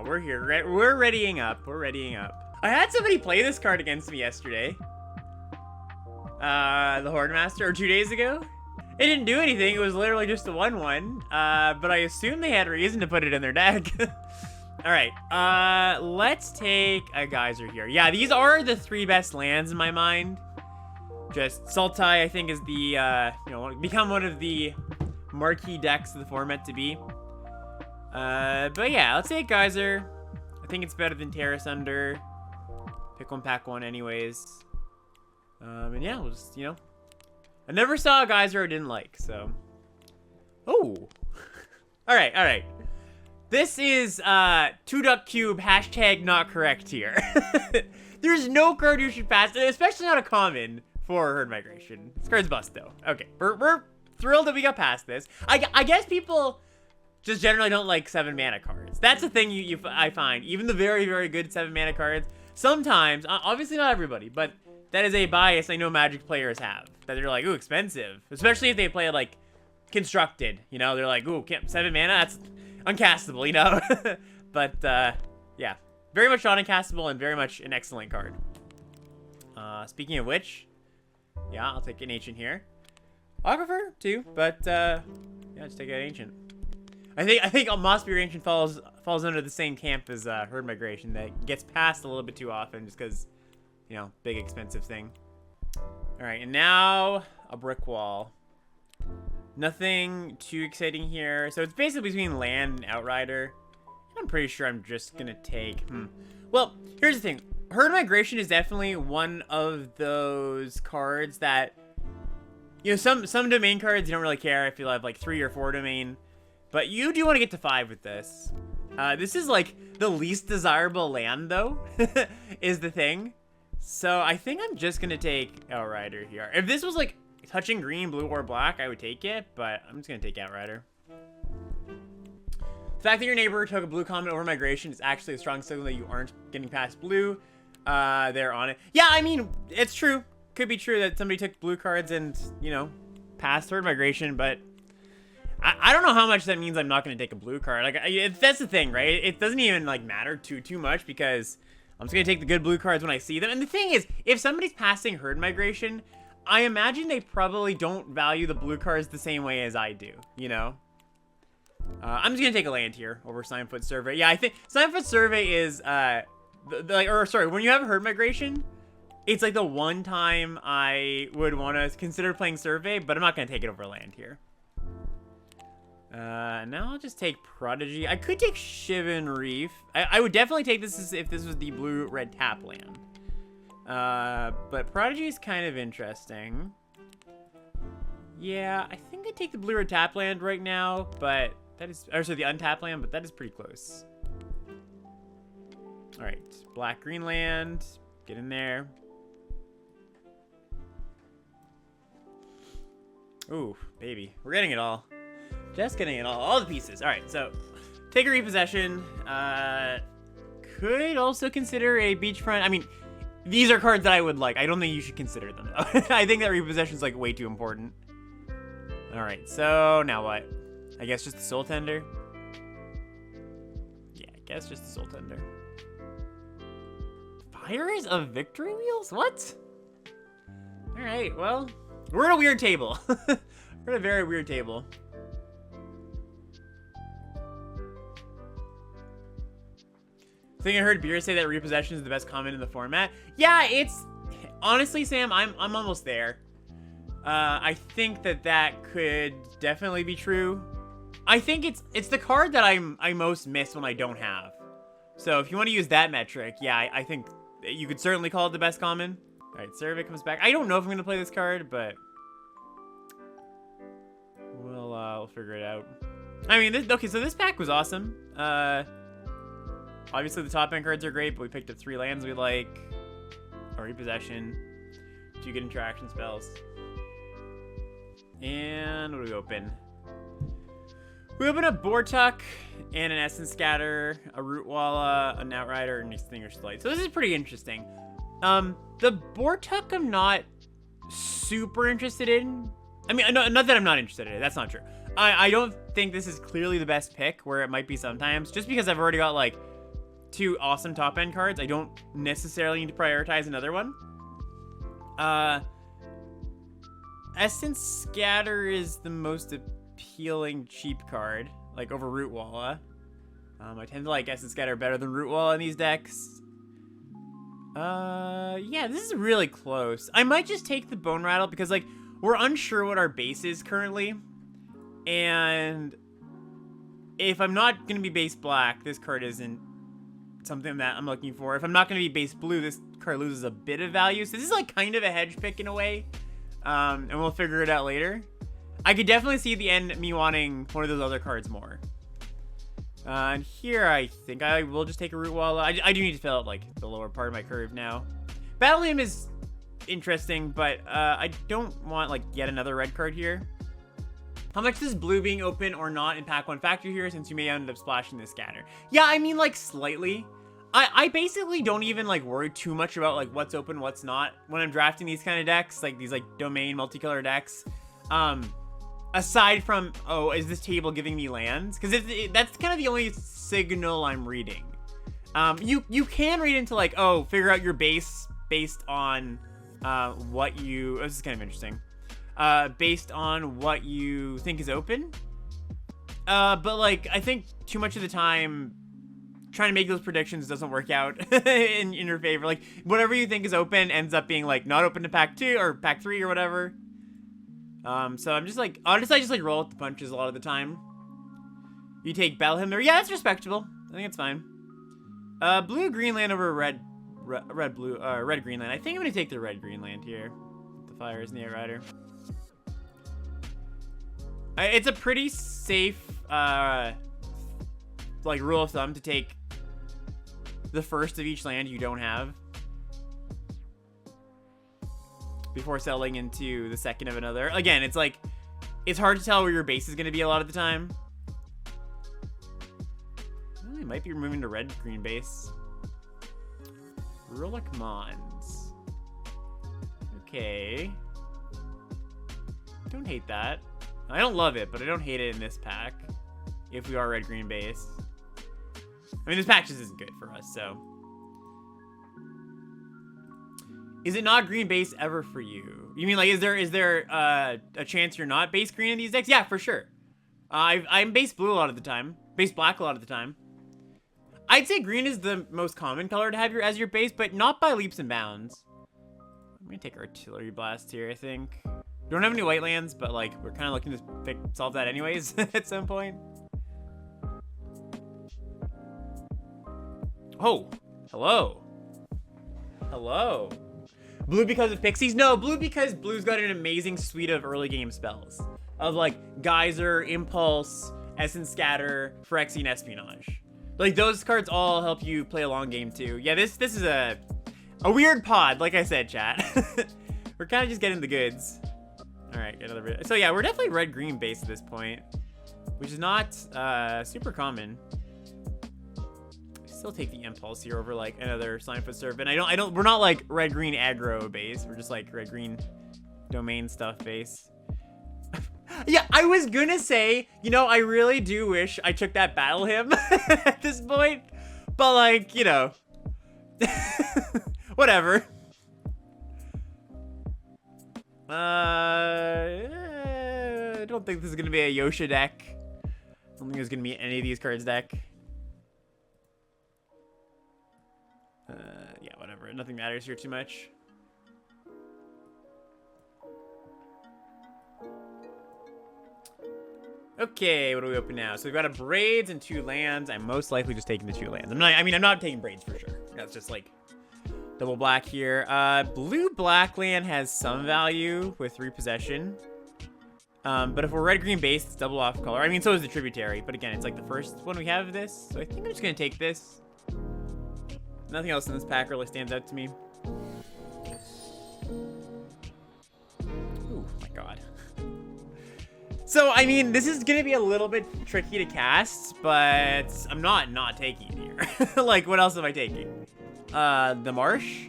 now. We're here. We're readying up. We're readying up. I had somebody play this card against me yesterday. The Horde Master, or 2 days ago. It didn't do anything. It was literally just a 1/1. But I assume they had reason to put it in their deck. All right. Let's take a geyser here. Yeah, these are the 3 best lands in my mind. Just Sultai, I think, is the become one of the marquee decks of the format to be. But yeah, let's take geyser. I think it's better than Terra Sunder. Pick one, pack one, anyways. And yeah, we'll just, I never saw a geyser I didn't like, so. Oh. All right. This is 2Duck Cube hashtag not correct here. There's no card you should pass, especially not a common for Herd Migration. This card's bust though. Okay, we're thrilled that we got past this. I guess people just generally don't like 7 mana cards. That's the thing I find. Even the very, very good 7 mana cards, sometimes, obviously not everybody, but that is a bias I know Magic players have. That they're like, ooh, expensive. Especially if they play like constructed, they're like, ooh, 7 mana, that's uncastable, But, yeah. Very much not uncastable and very much an excellent card. Speaking of which, yeah, I'll take an Ancient here. Aquifer, too, but, yeah, just take an Ancient. I think Mossbeard Ancient falls under the same camp as Herd Migration, that gets passed a little bit too often just because, big expensive thing. All right, and now a Brick Wall. Nothing too exciting here. So it's basically between Land and Outrider. I'm pretty sure I'm just gonna take. Well, here's the thing. Herd Migration is definitely one of those cards that, some domain cards you don't really care if you have like 3 or 4 domain. But you do want to get to 5 with this. This is like the least desirable land, though, is the thing. So I think I'm just going to take Outrider here. If this was like touching green, blue, or black, I would take it. But I'm just going to take Outrider. The fact that your neighbor took a blue common over migration is actually a strong signal that you aren't getting past blue. They're on it. Yeah, I mean, it's true. Could be true that somebody took blue cards and, passed Herd Migration, but I don't know how much that means I'm not going to take a blue card. Like, that's the thing, right? It doesn't even, like, matter too much because I'm just going to take the good blue cards when I see them. And the thing is, if somebody's passing Herd Migration, I imagine they probably don't value the blue cards the same way as I do, I'm just going to take a land here over Signfoot Survey. Yeah, I think Signfoot Survey is, when you have Herd Migration, it's like the one time I would want to consider playing Survey, but I'm not going to take it over land here. Now I'll just take Prodigy. I could take Shivan Reef. I would definitely take this if this was the blue-red tap land. But Prodigy is kind of interesting. Yeah, I think I'd take the blue-red tap land right now, but that is... Or, sorry, the untapped land, but that is pretty close. Alright, black-green land. Get in there. Ooh, baby. We're getting it all. Just getting it all the pieces. All right, so take a repossession. Could also consider a beachfront. I mean, these are cards that I would like. I don't think you should consider them, though. I think that repossession is like way too important. All right, so now what? I guess just the Soul Tender. Yeah, I guess just the Soul Tender. Fires of Victory Wheels? What? All right, well, we're in a weird table. We're in a very weird table. I think I heard Beer say that repossession is the best common in the format. Yeah, it's... Honestly, Sam, I'm almost there. I think that could definitely be true. I think it's the card that I most miss when I don't have. So if you want to use that metric, yeah, I think you could certainly call it the best common. All right, Survey comes back. I don't know if I'm going to play this card, but... We'll figure it out. I mean, okay, so this pack was awesome. Obviously, the top end cards are great, but we picked up 3 lands we like. A repossession. 2 good interaction spells. And what do we open? We open a Bortuk and an Essence Scatter, a Rootwalla, an Outrider, and Extinguished Light. So this is pretty interesting. The Bortuk I'm not super interested in. I mean, not that I'm not interested in it. That's not true. I don't think this is clearly the best pick, where it might be sometimes. Just because I've already got, like, two awesome top end cards. I don't necessarily need to prioritize another one. Essence Scatter is the most appealing cheap card, like over Root Walla. I tend to like Essence Scatter better than Root Walla in these decks. Yeah, this is really close. I might just take the Bone Rattle because, like, we're unsure what our base is currently. And if I'm not going to be base black, this card isn't something that I'm looking for. If I'm not going to be base blue, this card loses a bit of value. So this is, like, kind of a hedge pick in a way. And we'll figure it out later. I could definitely see at the end me wanting one of those other cards more. And here, I think I will just take a Root Walla. I do need to fill out, like, the lower part of my curve now. Battle Hymn is interesting, but I don't want, like, yet another red card here. How much does blue being open or not impact one factor here, since you may end up splashing the scatter? Yeah, I mean, like, slightly. I basically don't even, like, worry too much about, like, what's open, what's not when I'm drafting these kind of decks, like, these, like, domain multicolor decks. Aside from, oh, is this table giving me lands? Because that's kind of the only signal I'm reading. You can read into, like, oh, figure out your base based on what you... Oh, this is kind of interesting. Based on what you think is open. But, like, I think too much of the time, trying to make those predictions doesn't work out in your favor. Like, whatever you think is open ends up being, like, not open to pack 2 or pack 3 or whatever. So I'm just like, honestly, I just like roll with the punches a lot of the time. You take Battle Hymn there. Yeah, that's respectable. I think it's fine. Blue green land over red green land. I think I'm gonna take the red green land here. The Fires and the Outrider. It's a pretty safe, like, rule of thumb to take the first of each land you don't have before settling into the second of another. Again, it's like, it's hard to tell where your base is going to be a lot of the time. Well, I might be removing the red-green base. Relic Mons. Okay. Don't hate that. I don't love it, but I don't hate it in this pack. If we are red-green base. I mean, this pack just isn't good for us, so... Is it not green base ever for you? You mean, like, is there a chance you're not base green in these decks? Yeah, for sure. I'm base blue a lot of the time. Base black a lot of the time. I'd say green is the most common color to have as your base, but not by leaps and bounds. I'm gonna take Artillery Blast here, I think. Don't have any white lands, but, like, we're kind of looking to solve that anyways at some point. Oh, hello. Hello. Blue because of Pixies? No, blue because blue's got an amazing suite of early game spells. Of, like, Geyser, Impulse, Essence Scatter, Phyrexian Espionage. Like, those cards all help you play a long game, too. Yeah, this is a weird pod, like I said, chat. We're kind of just getting the goods. Alright, another... So, yeah, we're definitely red-green base at this point. Which is not super common. Still take the Impulse here over, like, another Slimefoot Serpent. We're not, like, red-green aggro base. We're just, like, red-green domain stuff base. Yeah, I was gonna say, you know, I really do wish I took that Battle Hymn at this point. But, like, you know. Whatever. I don't think this is gonna be a Yosha deck. I don't think there's gonna be any of these cards deck. Yeah, whatever. Nothing matters here too much. Okay, what do we open now? So we've got a Braids and 2 lands. I'm most likely just taking the 2 lands. I'm not taking Braids for sure. That's just like double black here. Blue-black land has some value with repossession. But if we're red-green base, it's double off color. I mean, so is the Tributary. But again, it's like the first one we have of this. So I think I'm just going to take this. Nothing else in this pack really stands out to me. Ooh, my god. So, I mean, this is going to be a little bit tricky to cast, but I'm not taking it here. Like, what else am I taking? The Marsh?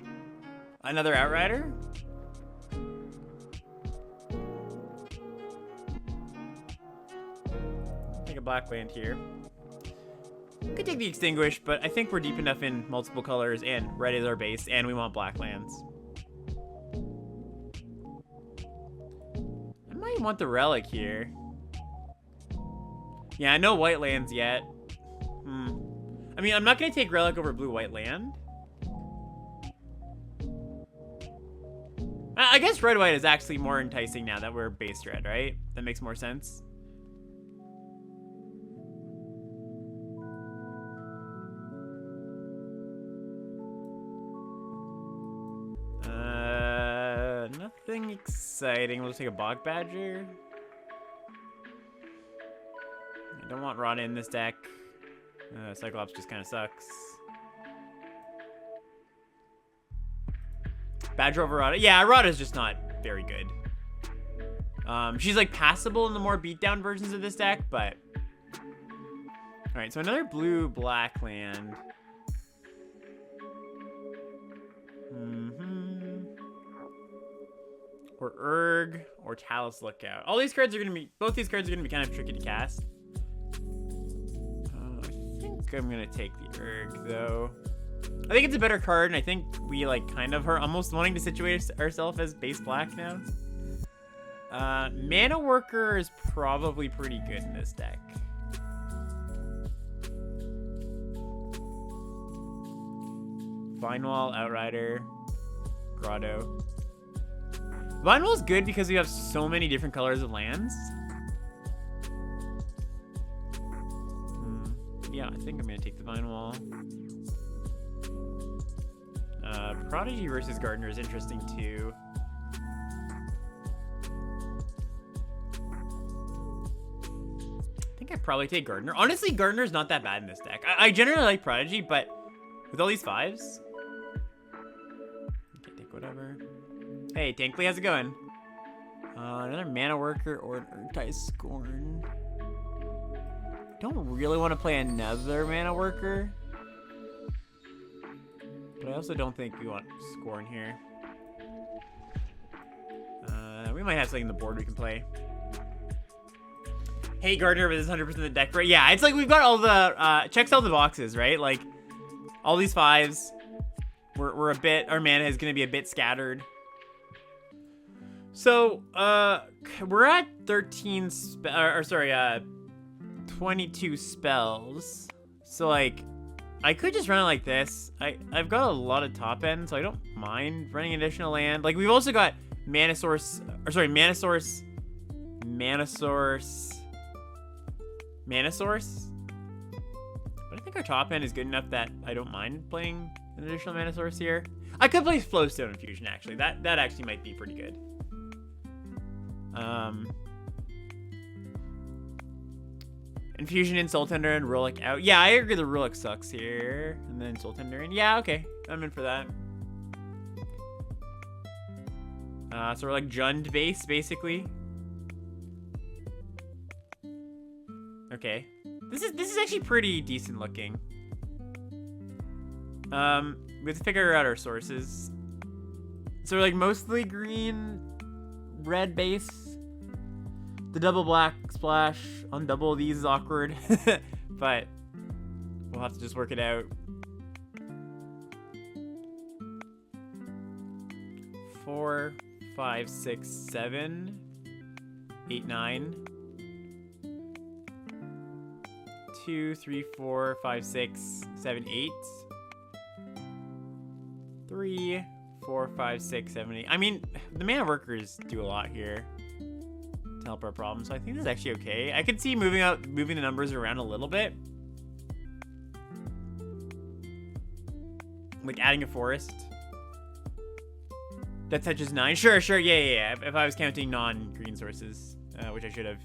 Another Outrider? Take a black land here. Could take the Extinguish, but I think we're deep enough in multiple colors, and red is our base, and we want black lands. I might want the Relic here. Yeah, no white lands yet. I mean, I'm not going to take Relic over blue-white land. I guess red-white is actually more enticing now that we're base red, right? That makes more sense. Nothing exciting. We'll just take a Bog Badger. I don't want Rada in this deck. Cyclops just kind of sucks. Badger over Rada. Yeah, Rada's just not very good. She's like passable in the more beatdown versions of this deck, but... Alright, so another blue-black land. Or Urg, or Talus Lookout. All these cards are going to be... Both these cards are going to be kind of tricky to cast. I think I'm going to take the Urg, though. I think it's a better card, and I think we, like, kind of are almost wanting to situate ourselves as base black now. Mana Worker is probably pretty good in this deck. Vine Wall, Outrider, Grotto. Vine Wall is good because we have so many different colors of lands. Yeah, I think I'm going to take the Vine Wall. Prodigy versus Gardener is interesting too. I think I'd probably take Gardener. Honestly, Gardener's not that bad in this deck. I generally like Prodigy, but with all these fives... Okay, take whatever. Hey, Tankley, how's it going? Another Mana Worker or an Urgtai Scorn. Don't really want to play another Mana Worker. But I also don't think we want Scorn here. We might have something on the board we can play. Hey, Gardener, but this is 100% the deck, right? Yeah, it's like we've got all the, checks all the boxes, right? Like, all these fives, we're a bit, our mana is going to be a bit scattered. So, we're at 22 spells. So, like, I could just run it like this. I've got a lot of top end, so I don't mind running additional land. Like, we've also got Mana Source. But I think our top end is good enough that I don't mind playing an additional Mana Source here. I could play Flowstone Infusion, actually. That actually might be pretty good. Infusion in, Soul Tender, and Rulik out. Yeah, I agree the Rulik sucks here. And then Soul Tender in. Yeah, okay. I'm in for that. So we're like Jund base, basically. Okay. This is actually pretty decent looking. We have to figure out our sources. So we're like mostly green, red base. The double black splash on double of these is awkward, but we'll have to just work it out. 4, 5, 6, 7, 8, 9. 2, 3, 4, 5, 6, 7, 8. 3, 4, 5, 6, 7, 8. I mean, the Mana Workers do a lot here to help our problem, so I think this is actually okay. I could see moving the numbers around a little bit. Like adding a forest. That touches 9. Sure, yeah. If I was counting non-green sources, which I should have.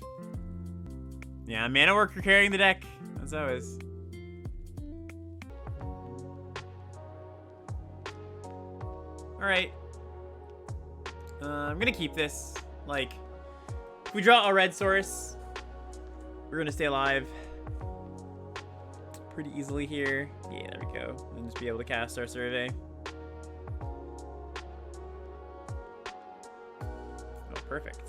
Yeah, Mana Worker carrying the deck. That's how it is. Alright. I'm gonna keep this. Like, if we draw a red source, we're gonna stay alive pretty easily here. Yeah, there we go. And just be able to cast our Survey. Oh, perfect.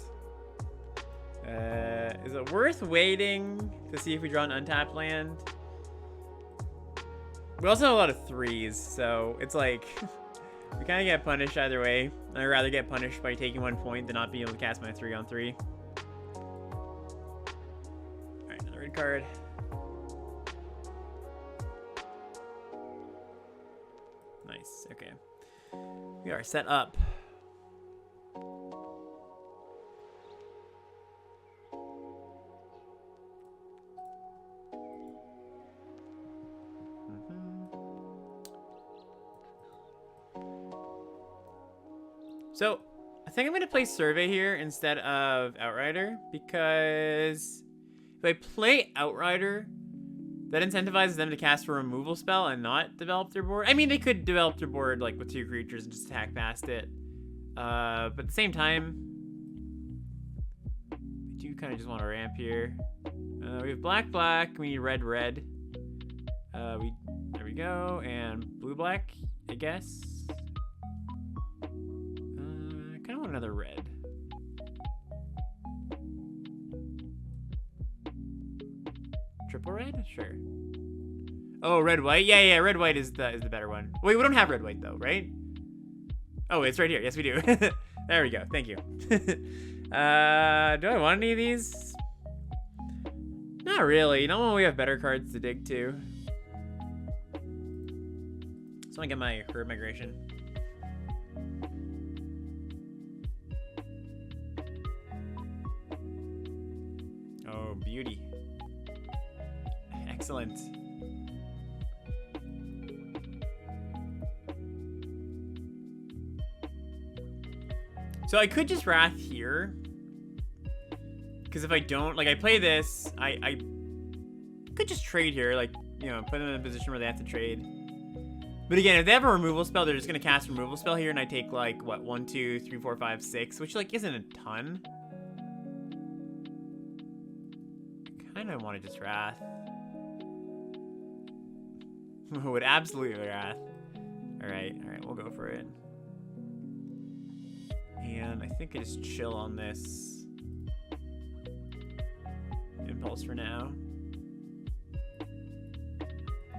Is it worth waiting to see if we draw an untapped land? We also have a lot of 3s, so it's like we kind of get punished either way. I'd rather get punished by taking 1 point than not being able to cast my 3-on-3. Alright, another red card. Nice, okay. We are set up. So, I think I'm going to play Survey here instead of Outrider, because if I play Outrider, that incentivizes them to cast a removal spell and not develop their board. I mean, they could develop their board like with 2 creatures and just attack past it. But at the same time, I do kind of just want to ramp here. We have black, black. We need red, red. There we go. And blue, black, I guess. I kind of want another red. Triple red? Sure. Oh, red, white? Yeah, red, white is the better one. Wait, we don't have red, white, though, right? Oh, it's right here. Yes, we do. There we go. Thank you. Do I want any of these? Not really. Not when we have better cards to dig to. Just want to get my Herb Migration. Oh, beauty. Excellent. So I could just Wrath here. Because if I don't, like, I play this, I could just trade here, like, you know, put them in a position where they have to trade. But again, if they have a removal spell, they're just going to cast a removal spell here, and I take, like, what, 1, 2, 3, 4, 5, 6, which, like, isn't a ton. I kind of want to just Wrath. Would absolutely Wrath. Alright, we'll go for it. And I think I just chill on this Impulse for now.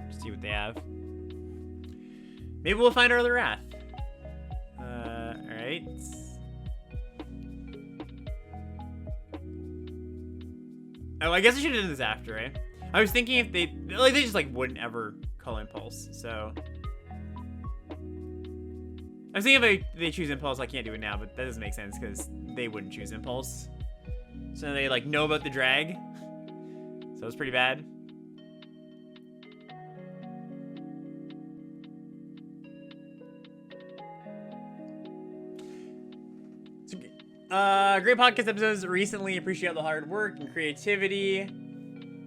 Just see what they have. Maybe we'll find our other Wrath. Alright. Oh, I guess I should have done this after, right? I was thinking if they just, like, wouldn't ever call Impulse, so... I was thinking if they choose Impulse, I can't do it now, but that doesn't make sense, because they wouldn't choose Impulse. So they, like, know about the drag. So it's pretty bad. Great podcast episodes recently. Appreciate all the hard work and creativity.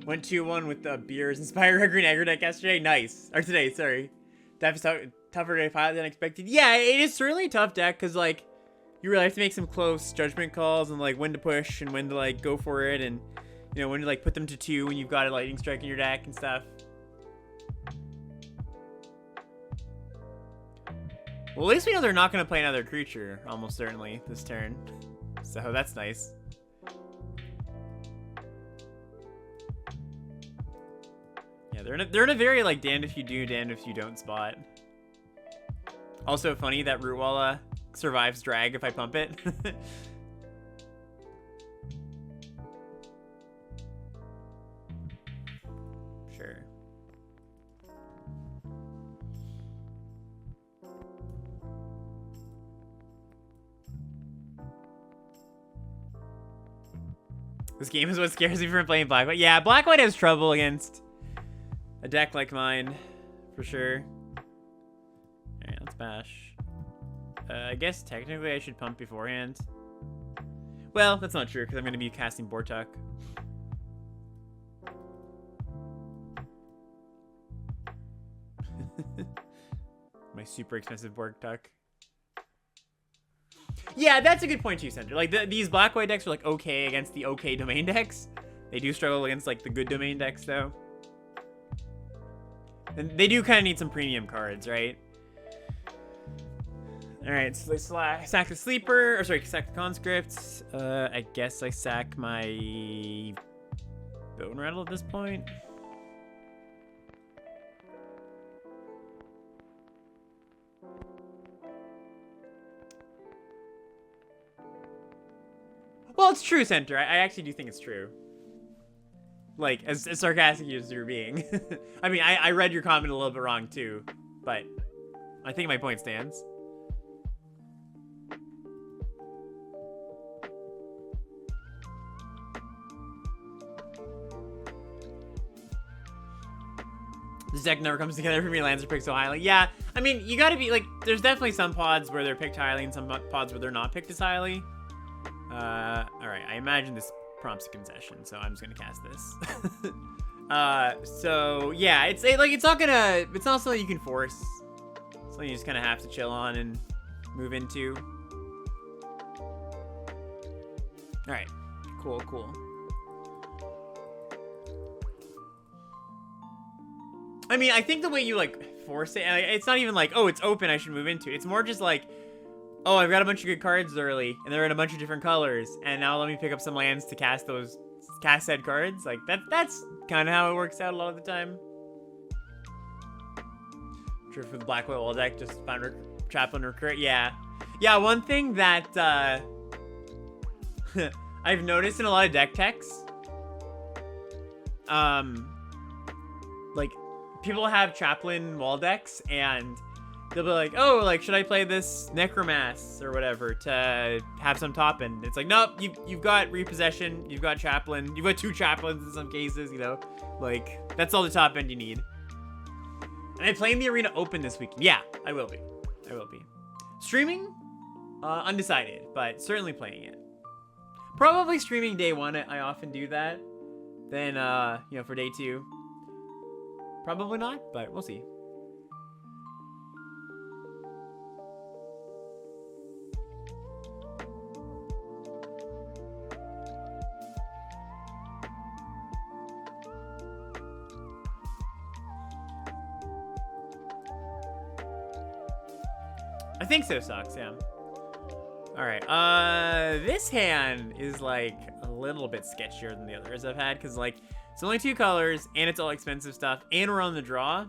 Went 2-1 with the beers inspired red green aggro deck yesterday. Nice. Or today, sorry. Tougher to pilot than expected. Yeah, it is certainly a tough deck because, like, you really have to make some close judgment calls and, like, when to push and when to, like, go for it and, you know, when to, like, put them to 2 when you've got a lightning strike in your deck and stuff. Well, at least we know they're not going to play another creature, almost certainly, this turn. So that's nice. Yeah, they're in a very, like, damned if you do, damned if you don't spot. Also funny that Rootwalla survives drag if I pump it. Sure. This game is what scares me from playing Black-White. Yeah, Black-White has trouble against a deck like mine, for sure. Alright, let's bash. I guess technically I should pump beforehand. Well, that's not true, because I'm going to be casting Bortuk. My super expensive Bortuk. Yeah, that's a good point too, Sender. Like, these Black-White decks are, like, okay against the okay domain decks. They do struggle against, like, the good domain decks, though. And they do kind of need some premium cards, right? Alright, so they sack the Sleeper, or sorry, sack the Conscript. I guess I sack my Bone Rattle at this point. Well, it's true, Center. I actually do think it's true. Like, as sarcastic as you're being. I mean, I read your comment a little bit wrong, too. But I think my point stands. This deck never comes together for me. Lands are picked so highly. Yeah, I mean, you gotta be, like, there's definitely some pods where they're picked highly and some pods where they're not picked as highly. Alright, I imagine this prompts a concession, so I'm just gonna cast this. So, yeah, it's not something you can force. It's something you just kind of have to chill on and move into. Alright, cool. I mean, I think the way you, like, force it, it's not even like, oh, it's open, I should move into it. It's more just like, oh, I've got a bunch of good cards early, and they're in a bunch of different colors, and now let me pick up some lands to cast said cards. Like, that's kind of how it works out a lot of the time. Drift with Black White Wall deck, just find Chaplain Recruit. Yeah, one thing that, I've noticed in a lot of deck techs, like, people have Chaplain wall decks, and they'll be like, oh, like, should I play this Necromass or whatever to have some top end? It's like, nope, you've got Repossession, you've got Chaplain, you've got 2 Chaplains in some cases, you know? Like, that's all the top end you need. And I'm playing the Arena Open this week. Yeah, I will be. Streaming? Undecided, but certainly playing it. Probably streaming day 1, I often do that. Then, you know, for day 2. Probably not, but we'll see. I think so, sucks, yeah. Alright, this hand is, like, a little bit sketchier than the others I've had, because, like, it's only 2 colors, and it's all expensive stuff, and we're on the draw.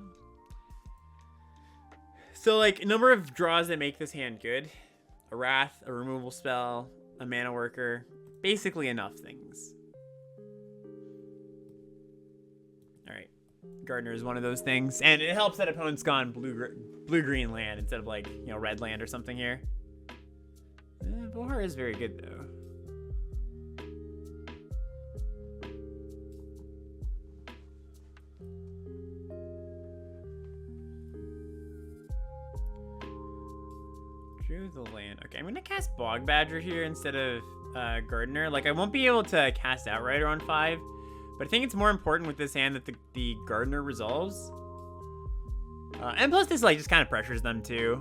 So, like, a number of draws that make this hand good. A Wrath, a removal spell, a mana worker. Basically enough things. Alright. Gardener is one of those things, and it helps that opponent's gone blue-green land instead of, like, you know, red land or something here. Bohar is very good, though. Drew the land. Okay, I'm gonna cast Bog Badger here instead of Gardener. Like, I won't be able to cast Outrider on 5, but I think it's more important with this hand that the Gardener resolves. And plus this, like, just kind of pressures them, too.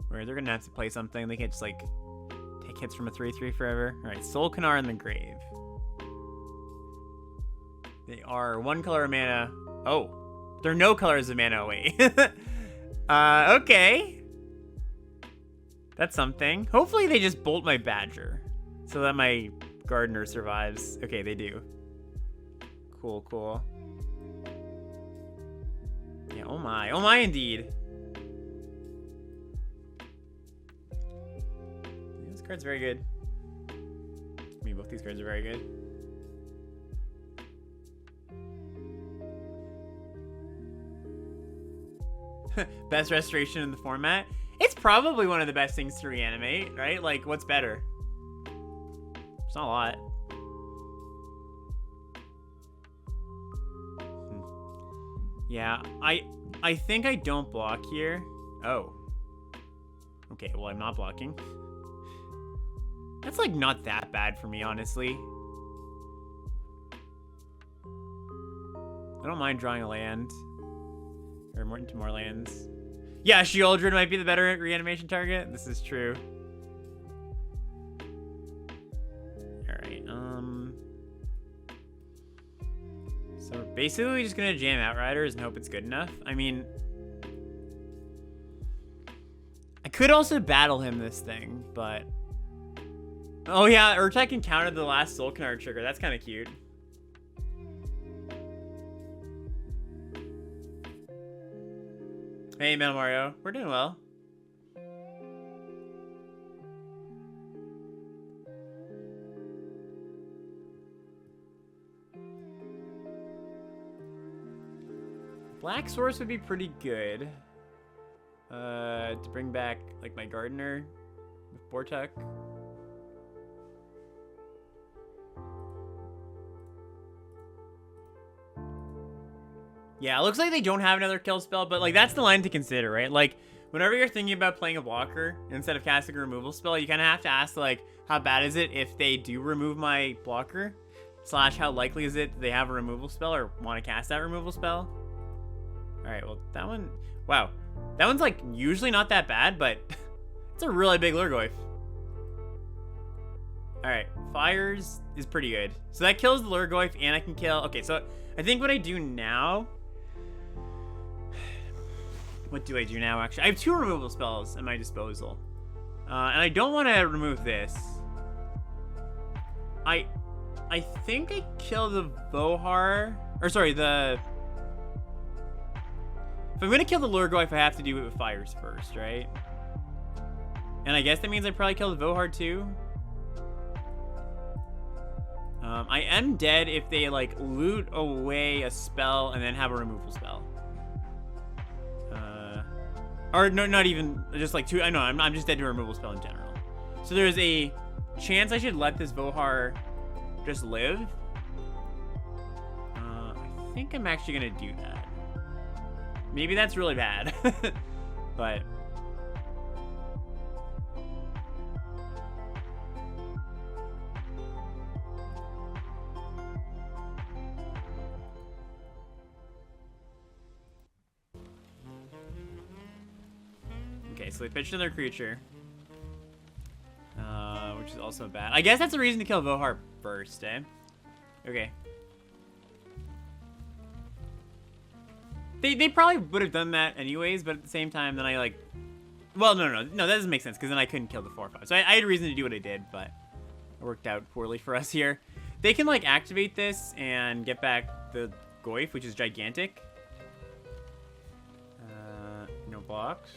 Where they're gonna have to play something. They can't just, like, take hits from a 3/3 forever. Alright, Soul Canar in the grave. They are 1 color of mana. Oh, there are no colors of mana away. Okay. That's something. Hopefully they just bolt my Badger so that my Gardener survives. Okay, they do. Cool. Yeah, oh my indeed. This card's very good. I mean, both these cards are very good. Best restoration in the format. It's probably one of the best things to reanimate, right? Like, what's better? It's not a lot. Yeah, I think I don't block here. Oh. Okay, well, I'm not blocking. That's, like, not that bad for me, honestly. I don't mind drawing a land. Or more lands. Yeah, Sheoldred might be the better reanimation target. This is true. Alright, so we're basically just gonna jam Outriders and hope it's good enough. I mean, I could also battle him this thing, but... Oh yeah, Urtek can counter the last Soul Canar trigger. That's kind of cute. Hey, Metal Mario. We're doing well. Black source would be pretty good. To bring back, like, my gardener with Bortuk. Yeah, it looks like they don't have another kill spell, but, like, that's the line to consider, right? Like, whenever you're thinking about playing a blocker, instead of casting a removal spell, you kind of have to ask, like, how bad is it if they do remove my blocker? Slash, how likely is it they have a removal spell or want to cast that removal spell? Alright, well, that one... Wow. That one's, like, usually not that bad, but it's a really big Lurgoyf. Alright, Fires is pretty good. So that kills the Lurgoyf, and I can kill... Okay, so I think what I do now... What do I do now, actually? I have 2 removal spells at my disposal. And I don't want to remove this. I think I kill the Vohar... Or, sorry, the... If I'm going to kill the Lurgoyf, I have to do it with Fires first, right? And I guess that means I probably kill the Vohar, too. I am dead if they, like, loot away a spell and then have a removal spell. Or no, not even just like 2. I know I'm just dead to a removal spell in general. So there's a chance I should let this Vohar just live. I think I'm actually gonna do that. Maybe that's really bad, but. Okay, so they pitched another creature. Which is also bad. I guess that's a reason to kill Vohar first, eh? Okay. They probably would have done that anyways, but at the same time, then I, like... Well, no, that doesn't make sense, because then I couldn't kill the 4/5. So I had a reason to do what I did, but it worked out poorly for us here. They can, like, activate this and get back the Goyf, which is gigantic. No blocks.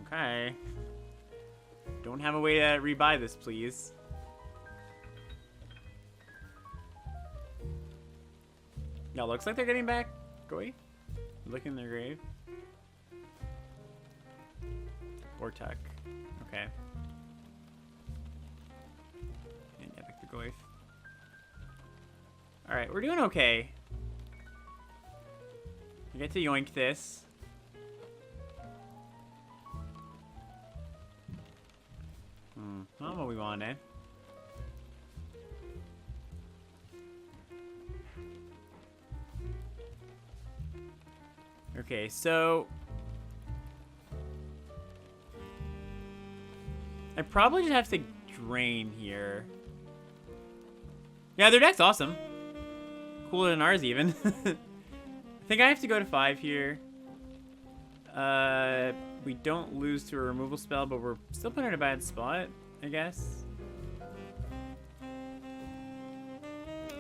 Okay. Don't have a way to rebuy this, please. Yeah, looks like they're getting back. Goy. Look in their grave. Bortuk. Okay. And epic the Goyf. Alright, we're doing okay. We get to yoink this. Not what we want, eh? Okay, so... I probably just have to drain here. Yeah, their deck's awesome. Cooler than ours, even. I think I have to go to 5 here. We don't lose to a removal spell, but we're still put in a bad spot, I guess.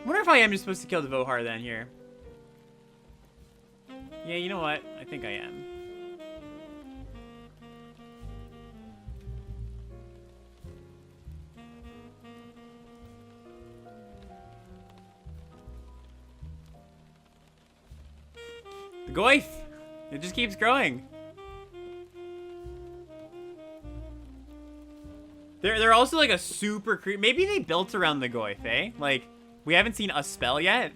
Wonder if I am just supposed to kill the Vohar then here. Yeah, you know what? I think I am. The Goyf! It just keeps growing. They're also like a super maybe they built around the Goyf, eh? Like, we haven't seen a spell yet.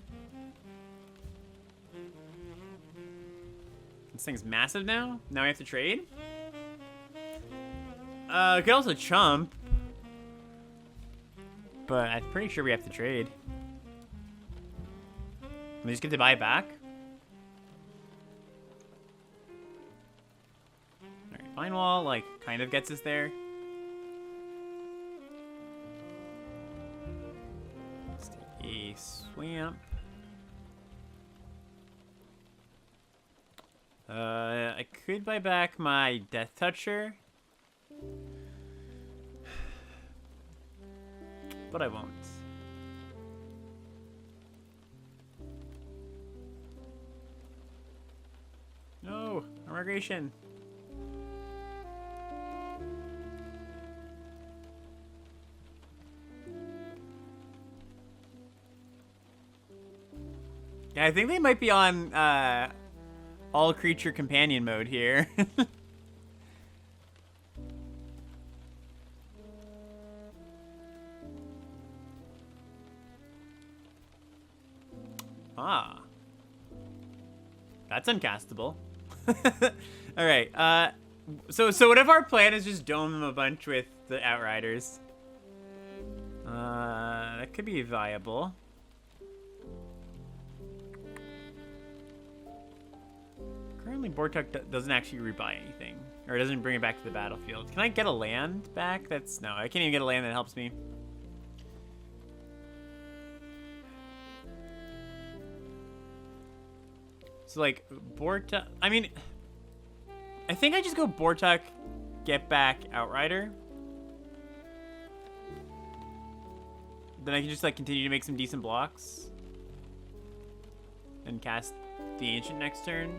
This thing's massive now. Now we have to trade. We could also chump. But I'm pretty sure we have to trade. We just get to buy it back. Alright, Vine Wall, like, kind of gets us there. Let's take a swamp. I could buy back my Death Toucher. But I won't. No, immigration. Yeah, I think they might be on all creature companion mode here. Ah. That's uncastable. Alright, so what if our plan is just dome them a bunch with the Outriders? That could be viable. Currently, Bortuk doesn't actually rebuy anything. Or it doesn't bring it back to the battlefield. Can I get a land back? No, I can't even get a land that helps me. So, like, Bortuk... I mean... I think I just go Bortuk, get back Outrider. Then I can just, like, continue to make some decent blocks. And cast the Ancient next turn.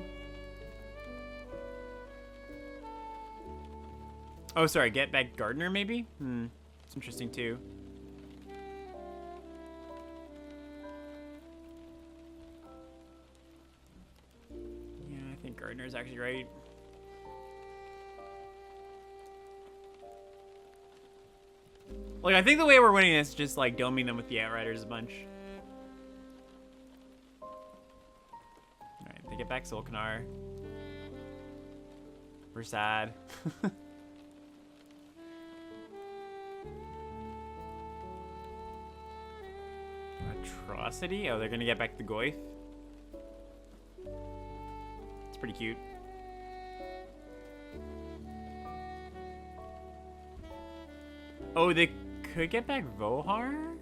Oh, sorry, get back Gardener, maybe? It's interesting, too. Yeah, I think Gardener is actually right. Like, I think the way we're winning this is just, like, doming them with the Outriders a bunch. Alright, they get back Solkanar. We're sad. Atrocity? Oh, they're gonna get back the Goyf. It's pretty cute. Oh, they could get back Vohar?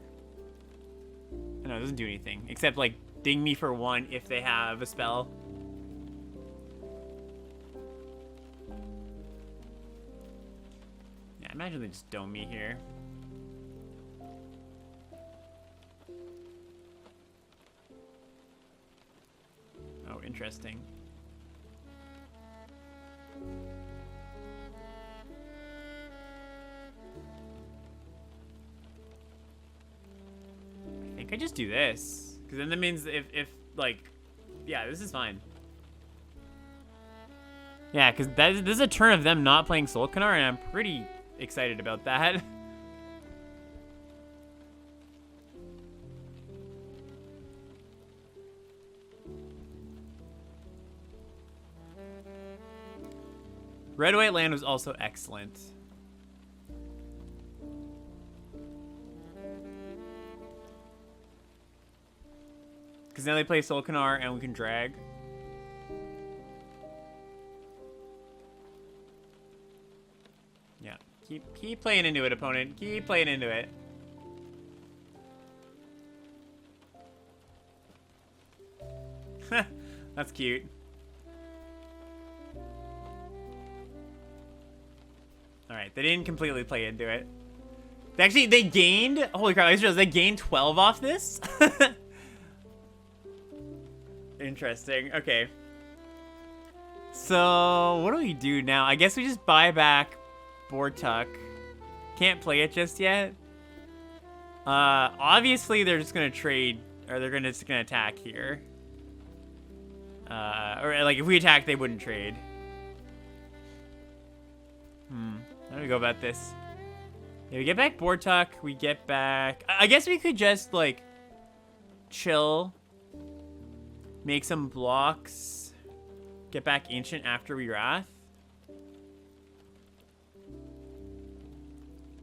No, it doesn't do anything. Except, like, ding me for 1 if they have a spell. Yeah, I imagine they just dome me here. Oh, interesting. I think I just do this. Because then that means if like, yeah, this is fine. Yeah, because this is a turn of them not playing Solkanar, and I'm pretty excited about that. Red White Land was also excellent. Because now they play Solkanar and we can drag. Yeah. Keep playing into it, opponent. Keep playing into it. That's cute. Alright, they didn't completely play into it. They gained... Holy crap, I just realized they gained 12 off this? Interesting. Okay. So, what do we do now? I guess we just buy back Bortuk. Can't play it just yet. Obviously, they're just going to trade... Or they're just going to attack here. Or, like, if we attack, they wouldn't trade. How do we go about this? Yeah, we get back Bortuk. We get back... I guess we could just, like, chill. Make some blocks. Get back Ancient after we Wrath.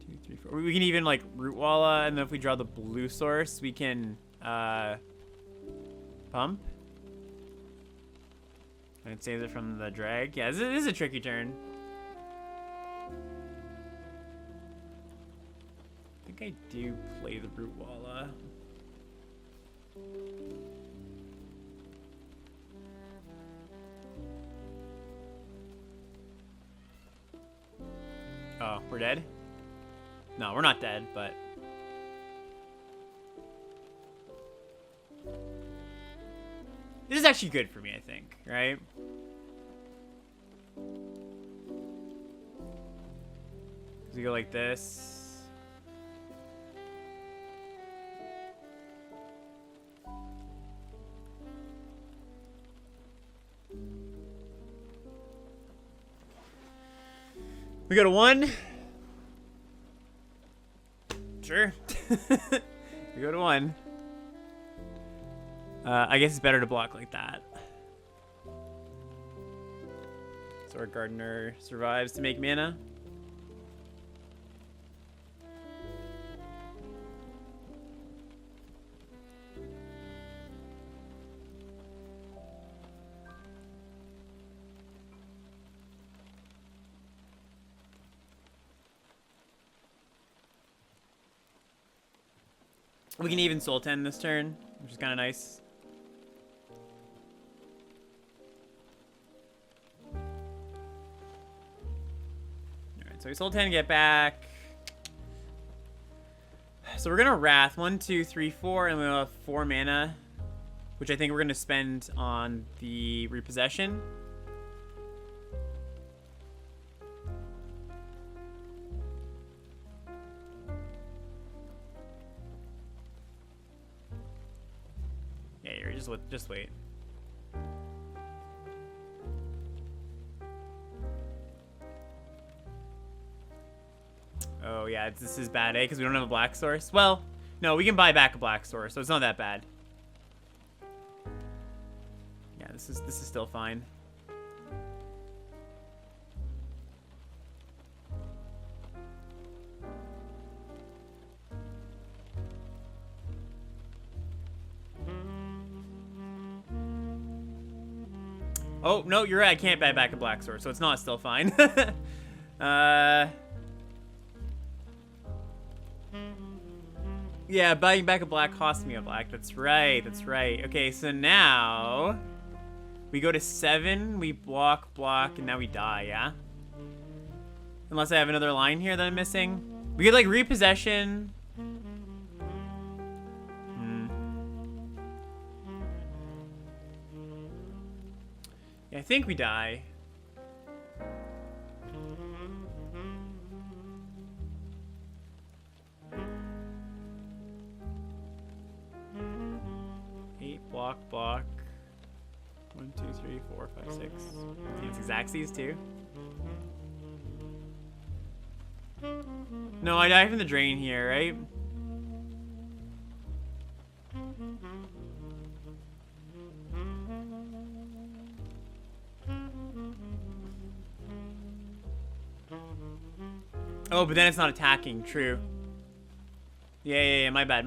2, 3, 4. We can even, like, Root Walla, and then if we draw the blue source, we can, pump. And it saves it from the drag. Yeah, this is a tricky turn. I think I do play the Root Walla. Oh, we're dead? No, we're not dead, but... This is actually good for me, I think, right? We go like this. We go to 1. Sure. We go to 1. I guess it's better to block like that. So our gardener survives to make mana. We can even Soul 10 this turn, which is kind of nice. Alright, so we Soul 10, get back. So we're going to Wrath 1, 2, 3, 4, and we'll have 4 mana, which I think we're going to spend on the Repossession. Just wait. Oh yeah, this is bad, eh? Because we don't have a black source. Well, no, we can buy back a black source, so it's not that bad. Yeah, this is still fine. Oh, no, you're right. I can't buy back a black sword, so it's not still fine. Yeah, buying back a black cost me a black. That's right. That's right. Okay, so now we go to 7. We block, and now we die, yeah? Unless I have another line here that I'm missing. We could, like, Repossession. I think we die. Block. 1, 2, 3, 4, 5, 6. It's Xaxes too. No, I die from the drain here, right? Oh, but then it's not attacking. True. Yeah. My bad.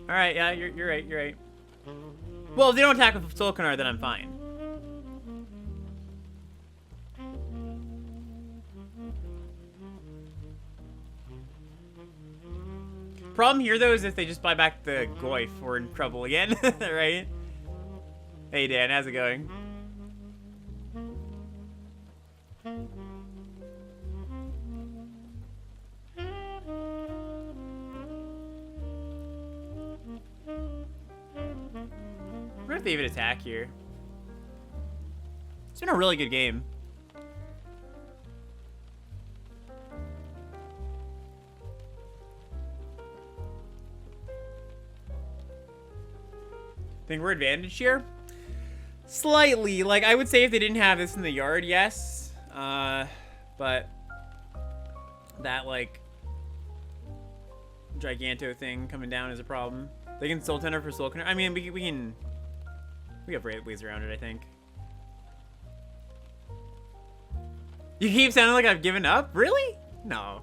All right. Yeah, you're right. Well, if they don't attack with Solkanar, then I'm fine. Problem here, though, is if they just buy back the Goyf, we're in trouble again, right? Hey, Dan, how's it going? What if they even attack here? It's been a really good game. Think we're advantaged here? Slightly. Like, I would say if they didn't have this in the yard, yes. But that, like, Giganto thing coming down is a problem. They can Soul Tender for Soul Connect. I mean, we have ways around it, I think. You keep sounding like I've given up? Really? No.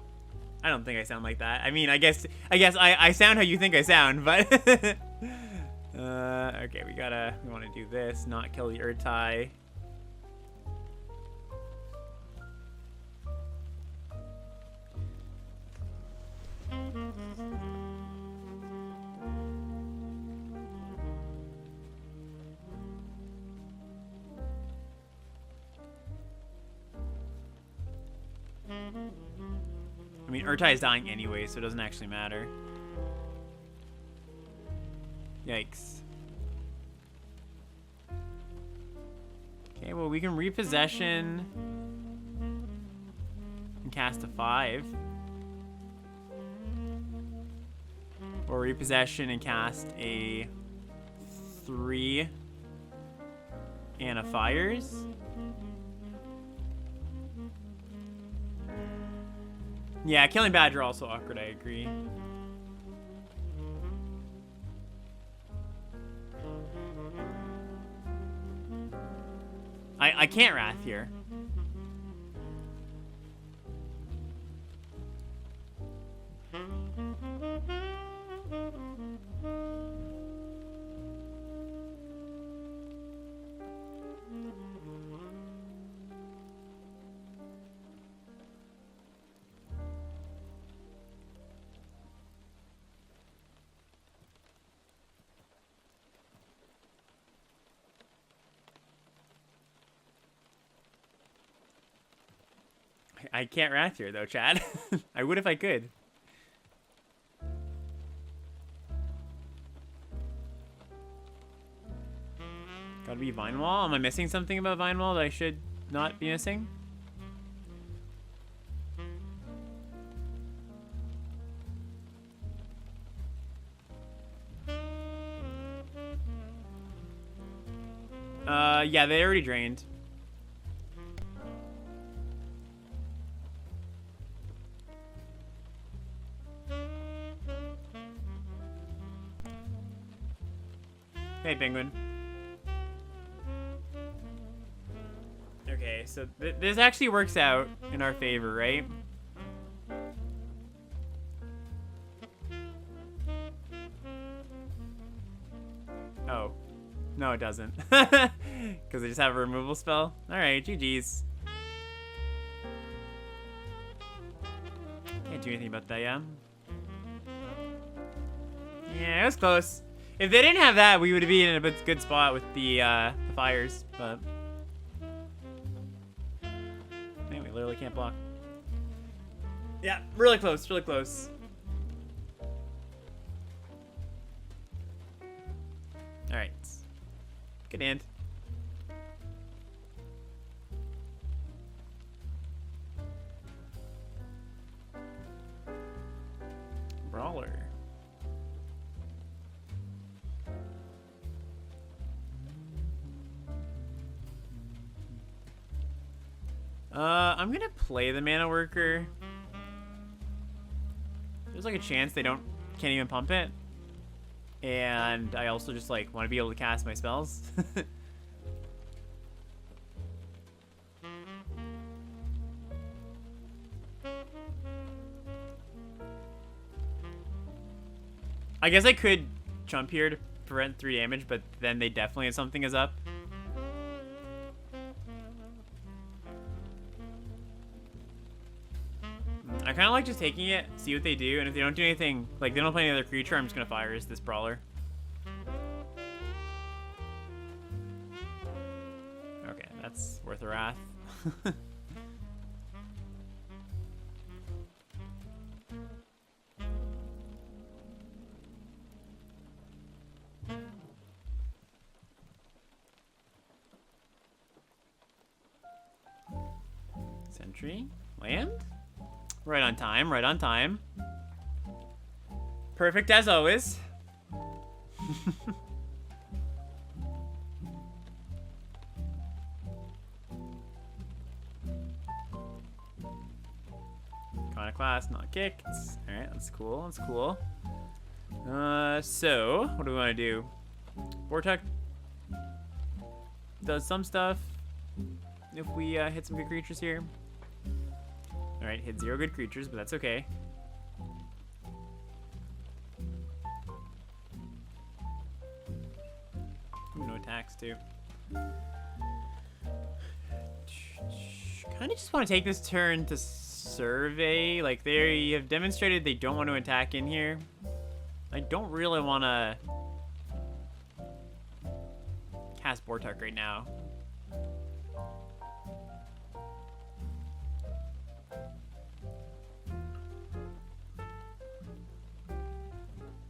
I don't think I sound like that. I mean, I guess I sound how you think I sound, but okay, we want to do this, not kill the Urtai. I mean, Urtai is dying anyway, so it doesn't actually matter. Yikes. Okay, well, we can Repossession and cast a 5. Or Repossession and cast a 3 and a Fires. Yeah, killing Badger also awkward, I agree. I can't Wrath here. I can't Wrath here, though, Chad. I would if I could. Gotta be Vine Wall? Am I missing something about Vine Wall that I should not be missing? Yeah, they already drained. Hey, Penguin. Okay, so this actually works out in our favor, right? Oh. No, it doesn't. Because they just have a removal spell? Alright, GG's. Can't do anything about that, yeah? Yeah, it was close. If they didn't have that, we would be in a good spot with the fires, but... Man, we literally can't block. Yeah, really close, really close. Alright. Good hand. Brawler. I'm gonna play the Mana Worker. There's like a chance they can't even pump it. And I also just like want to be able to cast my spells. I guess I could jump here to prevent 3 damage, but then they definitely have something is up. I kind of like just taking it, see what they do, and if they don't do anything, like they don't play any other creature, I'm just gonna fire this Brawler. Okay, that's worth a Wrath. Sentry, land? Right on time, right on time. Perfect as always. Iconoclast, not kicked. Alright, that's cool, that's cool. So, what do we want to do? Vortex does some stuff. If we hit some good creatures here. Alright, hit 0 good creatures, but that's okay. Ooh, no attacks, too. Kind of just want to take this turn to survey. Like, they have demonstrated they don't want to attack in here. I don't really want to cast Bortuk right now.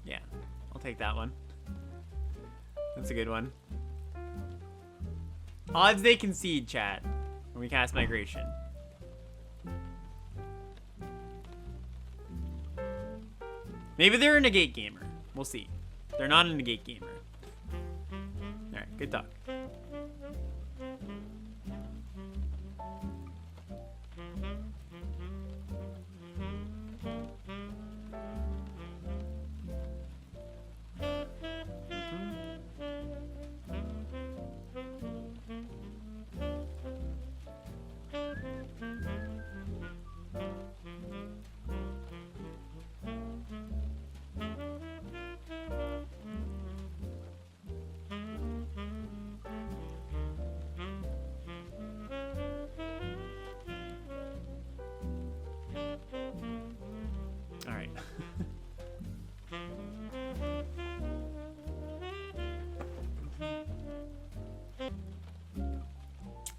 Yeah, I'll take that one. That's a good one. Odds they concede, chat, when we cast Migration. Maybe they're a negate gamer. We'll see. They're not a negate gamer. Alright, good talk.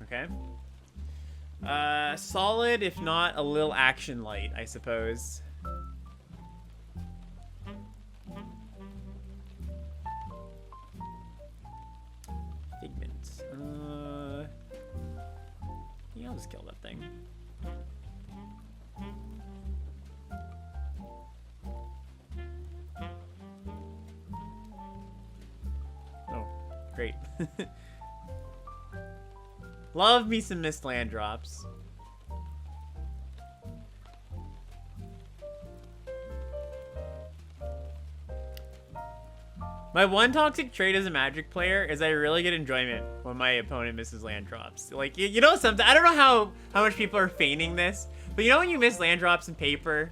Okay. Solid, if not a little action light, I suppose. Figment. Yeah, I'll just kill that thing. Oh, great. Love me some missed land drops. My one toxic trait as a Magic player is I really get enjoyment when my opponent misses land drops. Like, you know something, I don't know how much people are feigning this, but you know when you miss land drops in paper?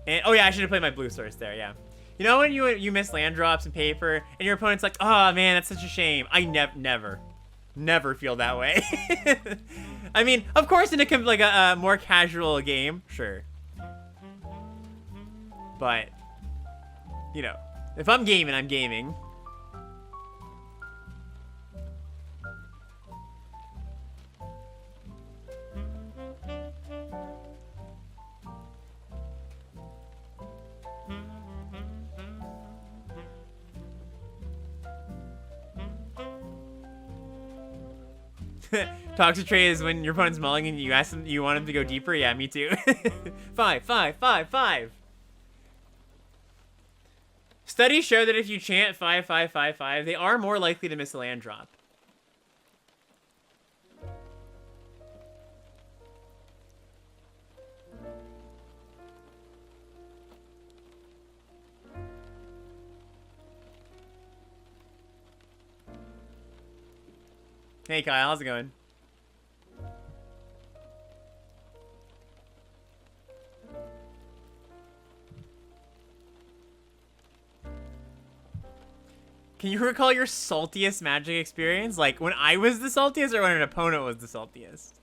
And, oh yeah, I should have played my blue source there, yeah. You know when you miss land drops in paper and your opponent's like, oh man, that's such a shame. I never feel that way. I mean, of course in a more casual game, sure. But, you know. If I'm gaming, I'm gaming. Toxic trait is when your opponent's mulling and you ask them, you want him to go deeper? Yeah, me too. 5, 5, 5, 5. Studies show that if you chant 5, 5, 5, 5, they are more likely to miss a land drop. Hey Kyle, how's it going? Can you recall your saltiest Magic experience? Like, when I was the saltiest or when an opponent was the saltiest?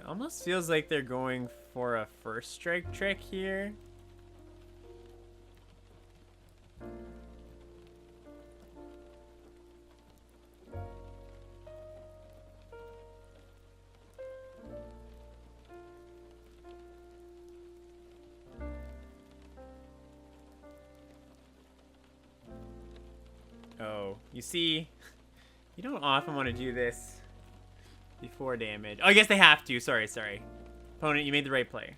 Almost feels like they're going for a first strike trick here. Oh, you see, you don't often want to do this before damage. Oh, I guess they have to. Sorry. Opponent, you made the right play.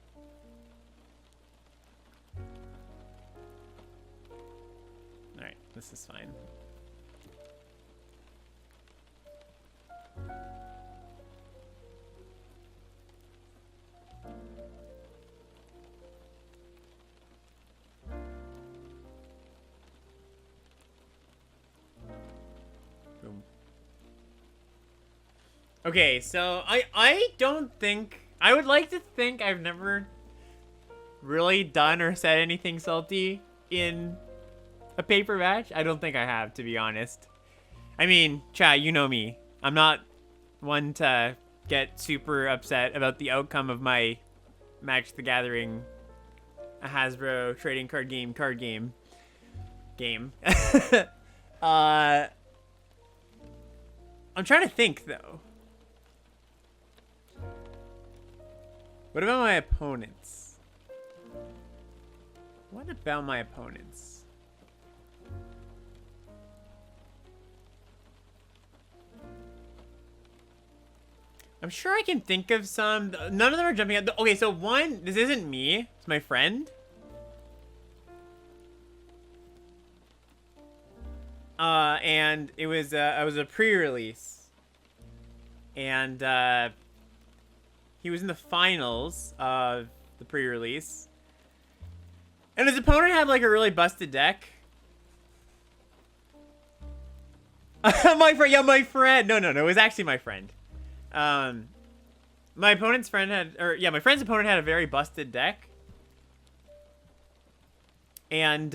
Alright, this is fine. Okay, so I don't think, I would like to think I've never really done or said anything salty in a paper match. I don't think I have, to be honest. I mean, chat, you know me. I'm not one to get super upset about the outcome of my Magic the Gathering, a Hasbro trading card game game. I'm trying to think, though. What about my opponents? What about my opponents? I'm sure I can think of some. None of them are jumping out. Okay, so one, this isn't me. It's my friend. And it was a pre-release. And, he was in the finals of the pre-release. And his opponent had, like, a really busted deck. My friend. Yeah, my friend. No. It was actually my friend. My opponent's friend had... my friend's opponent had a very busted deck. And,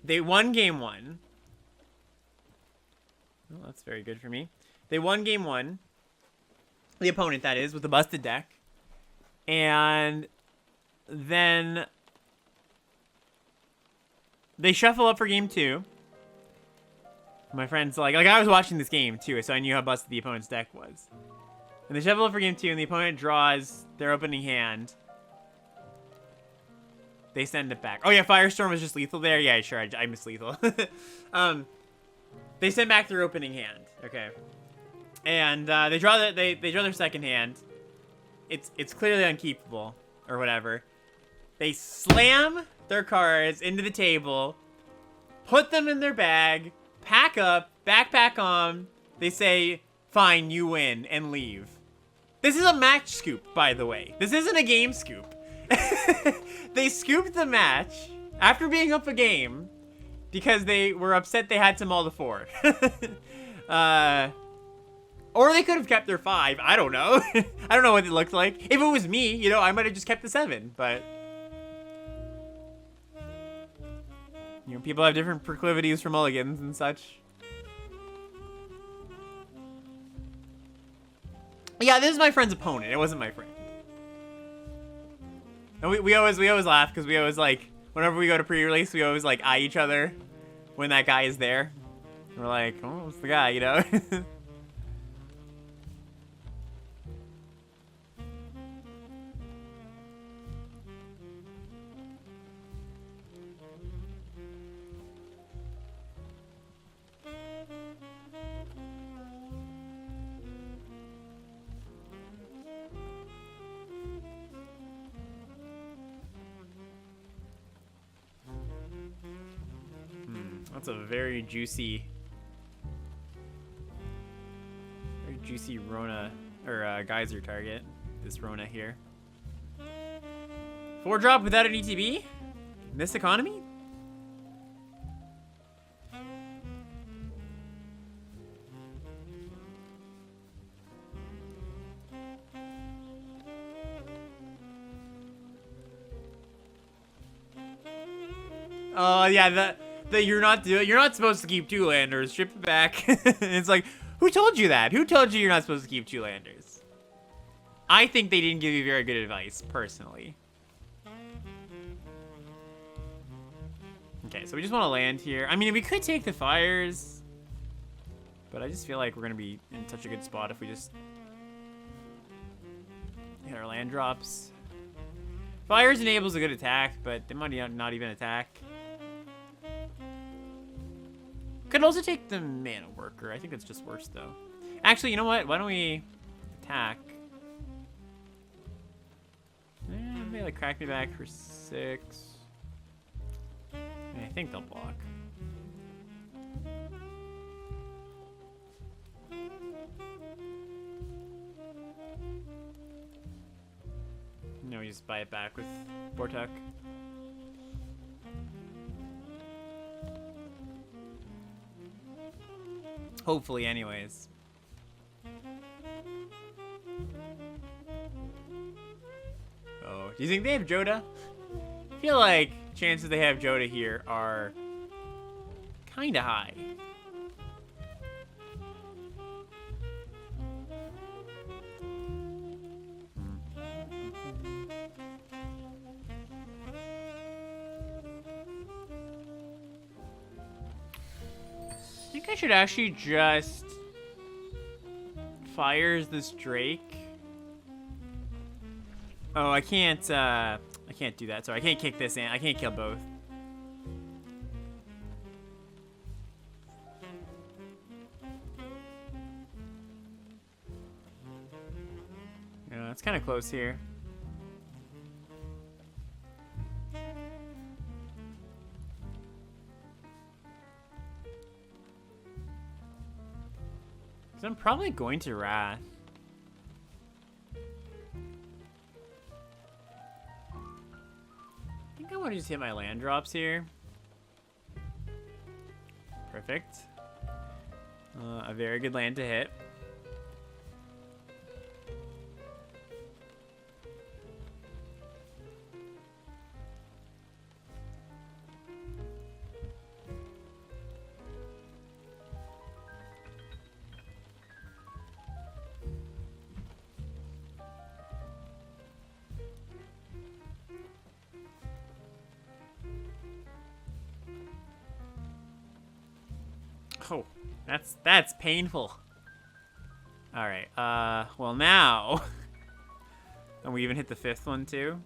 they won game one. Well, that's very good for me. They won game one. The opponent, that is, with the busted deck. And then they shuffle up for game 2. My friend's like I was watching this game too, so I knew how busted the opponent's deck was. And they shuffle up for game 2, and the opponent draws their opening hand. They send it back. Oh yeah, Firestorm was just lethal there. Yeah, sure, I missed lethal. They send back their opening hand. Okay, and they draw their second hand. It's clearly unkeepable or whatever. They slam their cards into the table, put them in their bag, pack up, backpack on. They say, "Fine, you win," and leave. This is a match scoop, by the way. This isn't a game scoop. They scooped the match after being up a game because they were upset they had to mull the 4. Or they could have kept their 5. I don't know. I don't know what it looked like. If it was me, you know, I might have just kept the 7. But, you know, people have different proclivities for mulligans and such. Yeah, this is my friend's opponent. It wasn't my friend. And we always laugh because we always like whenever we go to pre-release, we always like eye each other when that guy is there. We're like, oh, it's the guy, you know. That's a very juicy Rona, or Geyser target. This Rona here. 4-drop without an ETB? In this economy? Oh yeah, you're not supposed to keep 2 landers. Strip it back. It's like, who told you that? Who told you you're not supposed to keep 2 landers? I think they didn't give you very good advice, personally. Okay, so we just want to land here. I mean, we could take the fires, but I just feel like we're gonna be in such a good spot if we just hit our land drops. Fires enables a good attack, but they might not even attack. Could also take the mana worker. I think it's just worse though. Actually, you know what? Why don't we attack? Maybe like crack me back for 6. I think they'll block. No, we just buy it back with Bortuk. Hopefully, anyways. Oh, do you think they have Joda? I feel like chances they have Joda here are kind of high. I think I should actually just fires this Drake. Oh, I can't do that. Sorry, I can't kick this in. I can't kill both. Yeah, it's kind of close here. So I'm probably going to Wrath. I think I want to just hit my land drops here. Perfect. A very good land to hit. Oh, that's painful. All right. Well now, and we even hit the 5th one too.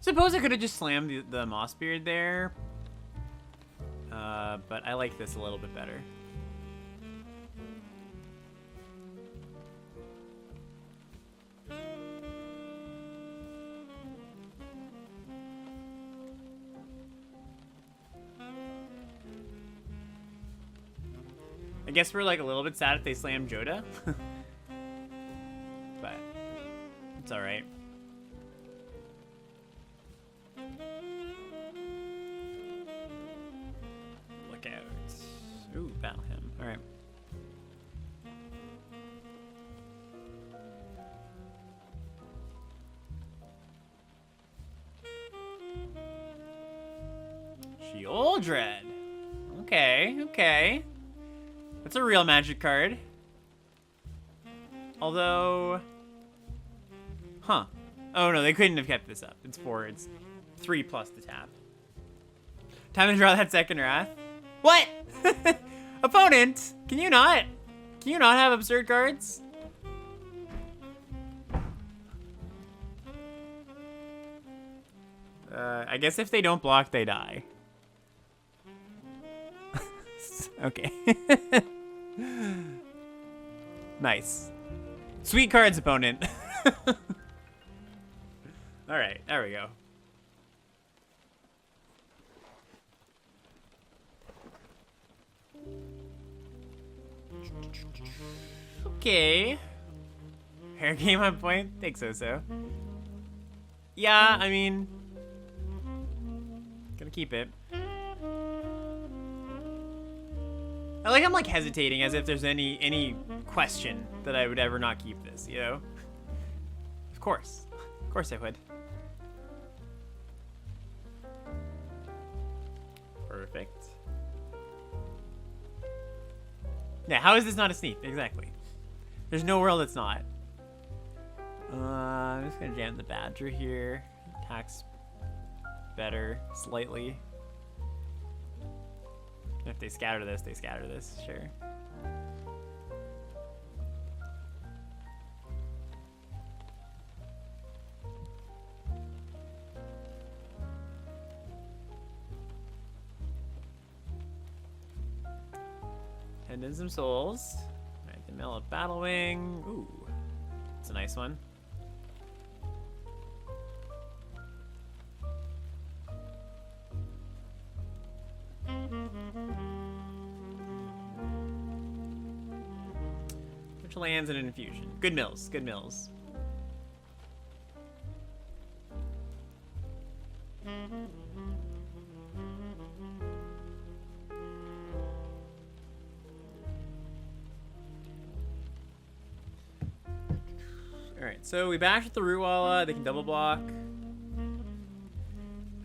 Suppose I could have just slammed the Mossbeard there. But I like this a little bit better. I guess we're like a little bit sad if they slam Joda. But it's alright. Look out. Ooh, battle him. Alright. Sheoldred. Okay, okay. That's a real magic card. Although... Huh. Oh no, they couldn't have kept this up. It's 4. It's 3 plus the tap. Time to draw that second Wrath. What? Opponent! Can you not have absurd cards? I guess if they don't block, they die. Okay. Nice. Sweet cards, opponent. Alright, there we go. Okay. Hair game on point? Think so. Yeah, I mean... Gonna keep it. I like I'm like hesitating as if there's any question that I would ever not keep this, you know? Of course I would. Perfect. Yeah, how is this not a sneak? Exactly. There's no world it's not. I'm just gonna jam the Badger here. Attacks better, slightly. If they scatter this, they scatter this, sure. And in some souls. Alright, the Mill of Battlewing. Ooh, that's a nice one. Which lands in an infusion. Good mills, good mills. Alright, so we bash with the Rootwalla, they can double block.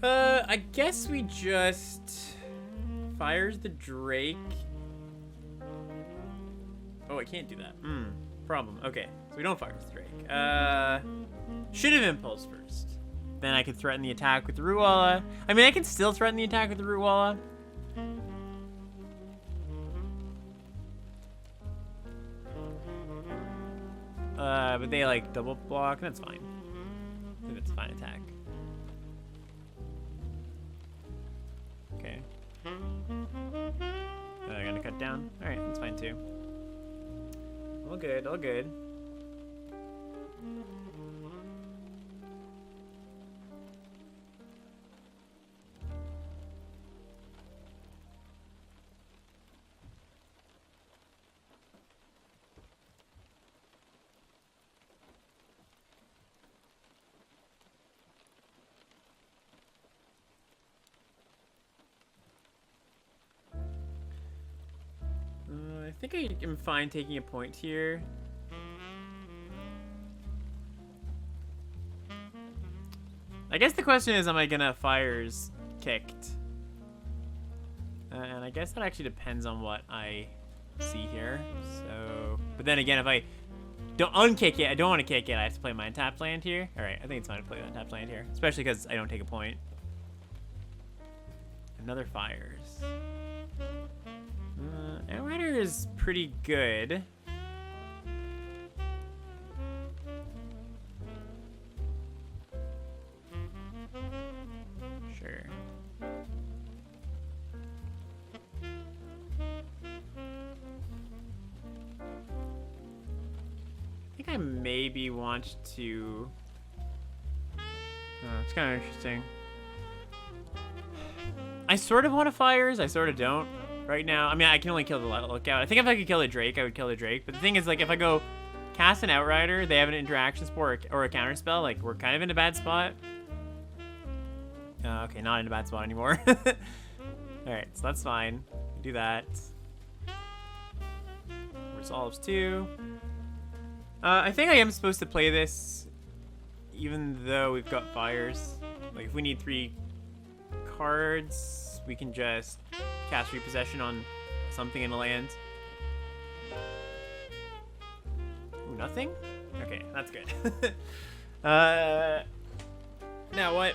I guess we just fires the Drake. Oh, I can't do that. Problem. Okay, so we don't fire the Drake. Should have Impulse first. Then I could threaten the attack with the Rootwalla. I mean, I can still threaten the attack with the Rootwalla. But they like double block. That's fine. I think that's a fine attack. Okay. I'm gonna cut down. All right, that's fine too. All good, all good. I think I am fine taking a point here. I guess the question is, am I gonna fires kicked? And I guess that actually depends on what I see here. So But then again, if I don't unkick it, I don't want to kick it, I have to play my untapped land here. Alright, I think it's fine to play the untapped land here. Especially because I don't take a point. Another fires. Outrider is pretty good. Sure. I think I maybe want to... it's kind of interesting. I sort of want to fires, I sort of don't right now. I mean, I can only kill the lookout. I think if I could kill a Drake, I would kill the Drake. But the thing is, like, if I go cast an Outrider, they have an interaction spell or a counter spell, like, we're kind of in a bad spot. Okay, not in a bad spot anymore. Alright, so that's fine. We do that. Resolves 2. I think I am supposed to play this even though we've got fires. Like, if we need 3 cards, we can just cast Repossession on something in the land. Ooh, nothing? Okay, that's good. Now what?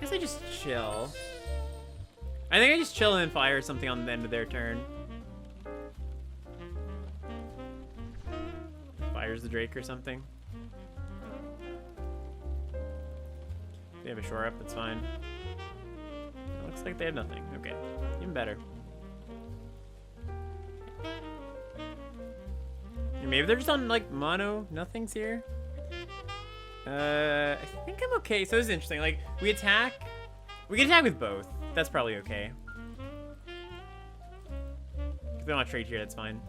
Guess I just chill. I think I just chill and fire something on the end of their turn. Fires the Drake or something. They have a shore up, that's fine. It looks like they have nothing. Okay, even better. Maybe they're just on like mono nothings here. I think I'm okay. So this is interesting. Like we can attack with both. That's probably okay. If they don't trade here, that's fine.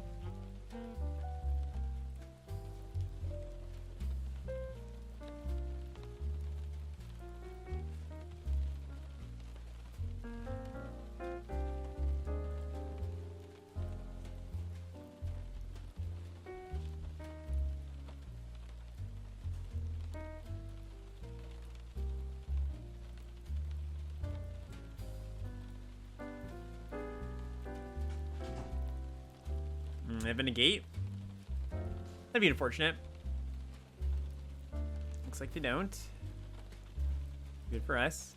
They have a negate. That'd be unfortunate. Looks like they don't. Good for us.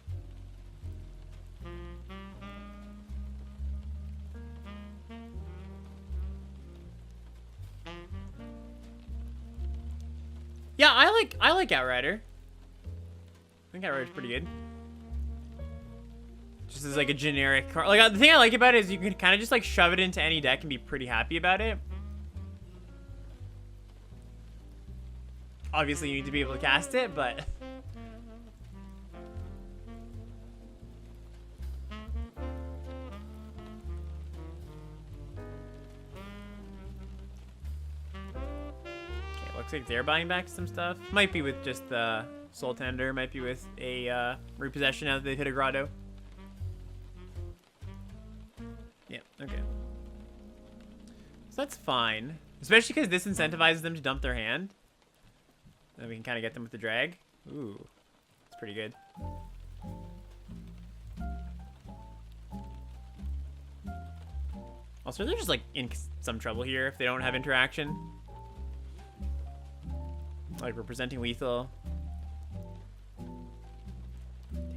Yeah, I like Outrider. I think Outrider's pretty good. Just as like a generic card. Like the thing I like about it is you can kind of just like shove it into any deck and be pretty happy about it. Obviously you need to be able to cast it, but okay, looks like they're buying back some stuff. Might be with just the Soul Tender, might be with a Repossession now that they've hit a Grotto. Yeah, okay. So that's fine. Especially because this incentivizes them to dump their hand. Then we can kind of get them with the drag. Ooh, that's pretty good. Also, they're just like in some trouble here if they don't have interaction. Like we're presenting lethal.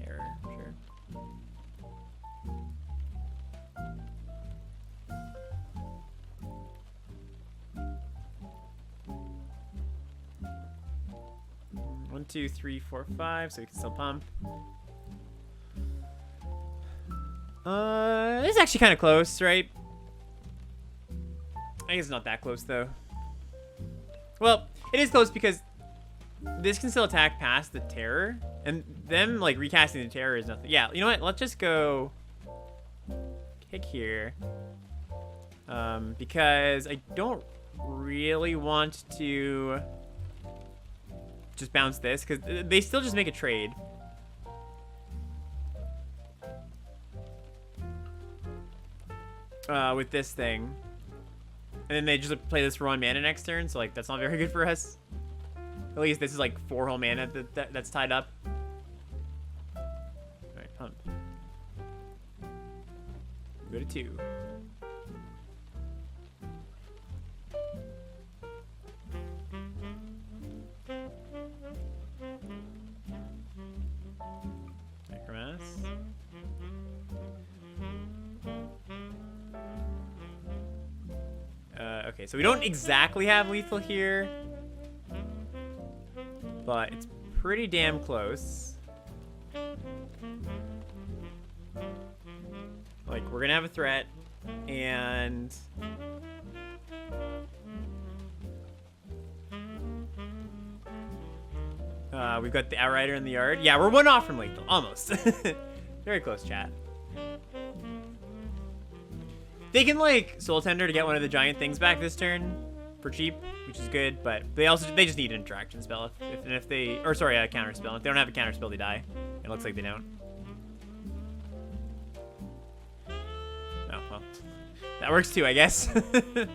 Terror, sure. One, 2, 3, 4, 5, so we can still pump. This is actually kind of close, right? I guess it's not that close though. Well, it is close because this can still attack past the terror, and them like recasting the terror is nothing. Yeah, you know what? Let's just go kick here, because I don't really want to just bounce this because they still just make a trade. With this thing. And then they just play this for 1 mana next turn, so like that's not very good for us. At least this is like 4 whole mana that's tied up. Alright, to 2. Necromass. Okay, so we don't exactly have lethal here, but it's pretty damn close. Like, we're gonna have a threat, and we've got the Outrider in the yard. Yeah, we're 1 off from lethal, almost. Very close, chat. They can, like, Soul Tender to get one of the giant things back this turn for cheap, which is good, but they just need an interaction spell if they, or sorry, a counter spell. If they don't have a counter spell, they die. It looks like they don't. Oh, well. That works too, I guess. The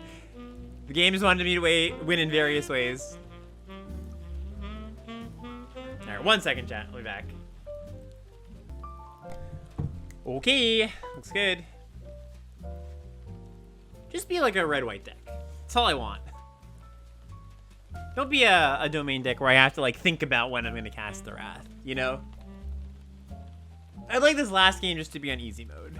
game just wanted me to win in various ways. Alright, 1 second, chat. I'll be back. Okay. Looks good. Just be like a red-white deck. That's all I want. Don't be a domain deck where I have to, like, think about when I'm going to cast the Wrath, you know? I'd like this last game just to be on easy mode.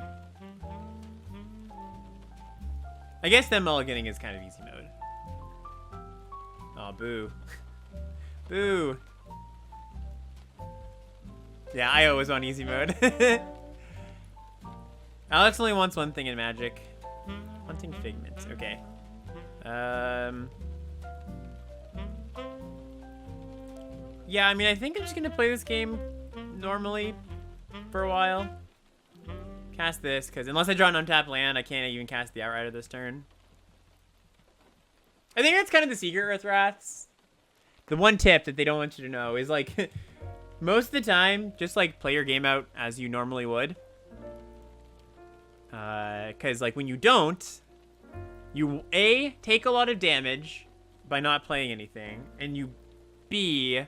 I guess them mulliganing is kind of easy mode. Oh, boo. Boo. Yeah, I always want easy mode. Alex only wants one thing in Magic. Hunting Figments. Okay. Yeah, I mean, I think I'm just gonna play this game normally for a while. Cast this, because unless I draw an untapped land, I can't even cast the Outrider this turn. I think that's kind of the secret with Wraths. The one tip that they don't want you to know is, like, most of the time, just, like, play your game out as you normally would. Because, like, when you don't, you, A, take a lot of damage by not playing anything, and you, B,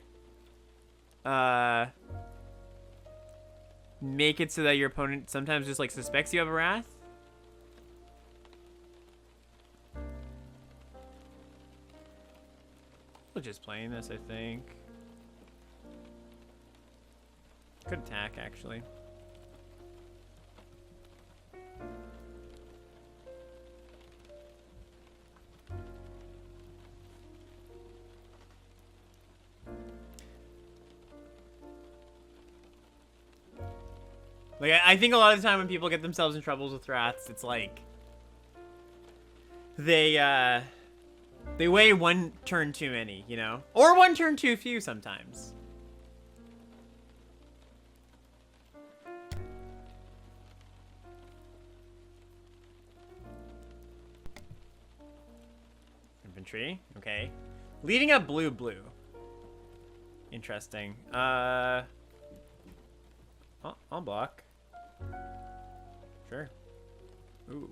make it so that your opponent sometimes just, like, suspects you have a Wrath. We're just playing this, I think. Could attack, actually. Like, I think a lot of the time when people get themselves in troubles with Wraths, it's like they weigh 1 turn too many, you know? Or 1 turn too few sometimes. Infantry, okay. Leading up blue. Interesting. I'll block. Sure. Ooh.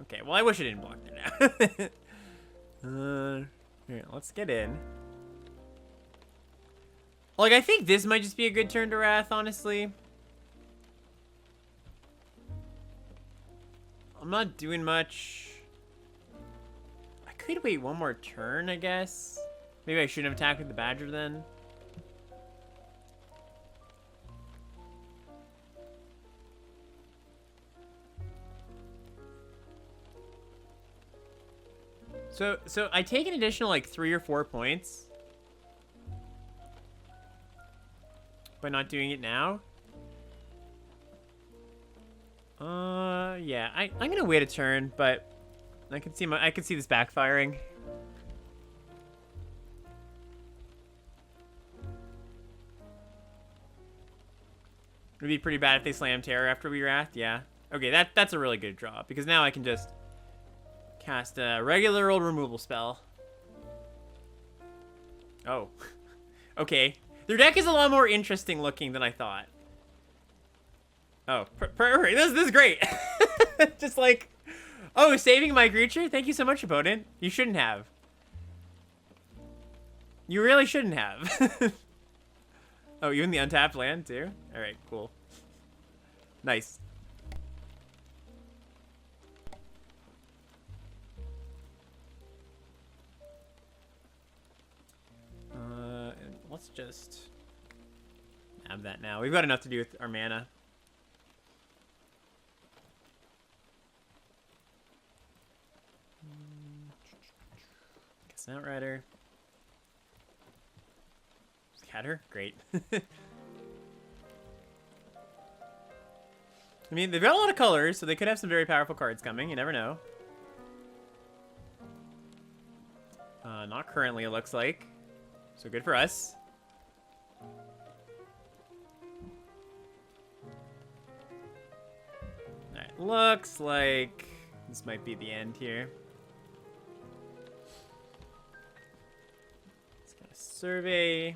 Okay, well, I wish I didn't block there now. Here, let's get in. Like, I think this might just be a good turn to Wrath, honestly. I'm not doing much. I could wait 1 more turn, I guess. Maybe I shouldn't have attacked with the Badger then. So I take an additional, like, 3 or 4 points by not doing it now. Yeah, I'm gonna wait a turn, but I can see this backfiring. It'd be pretty bad if they slam Terror after we Wrath. Yeah. Okay, that's a really good draw because now I can just cast a regular old removal spell. Oh. Okay. Their deck is a lot more interesting looking than I thought. Oh, perfect. This is great. Just like, oh, saving my creature? Thank you so much, opponent. You shouldn't have. You really shouldn't have. Oh, you in the untapped land too? All right, cool. Nice. just have that now. We've got enough to do with our mana. Guess Outrider. Scatter? Great. I mean, they've got a lot of colors, so they could have some very powerful cards coming. You never know. Not currently, it looks like. So good for us. Alright, looks like this might be the end here. Let's get a survey.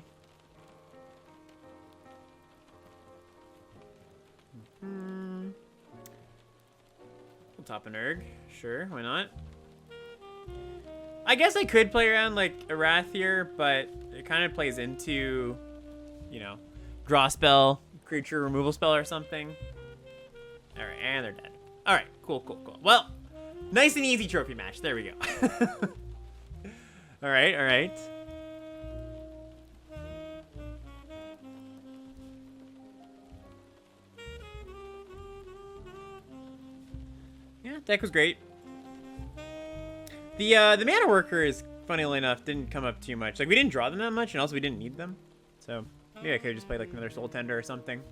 We'll top an Erg. Sure, why not? I guess I could play around like a Wrath here, but it kind of plays into, you know, draw spell, creature removal spell or something. All right, and they're dead. All right, cool, cool, cool. Well, nice and easy trophy match. There we go. All right, all right. Yeah, deck was great. The mana workers, funnily enough, didn't come up too much. Like, we didn't draw them that much, and also we didn't need them. So maybe I could have just played like another Soul Tender or something.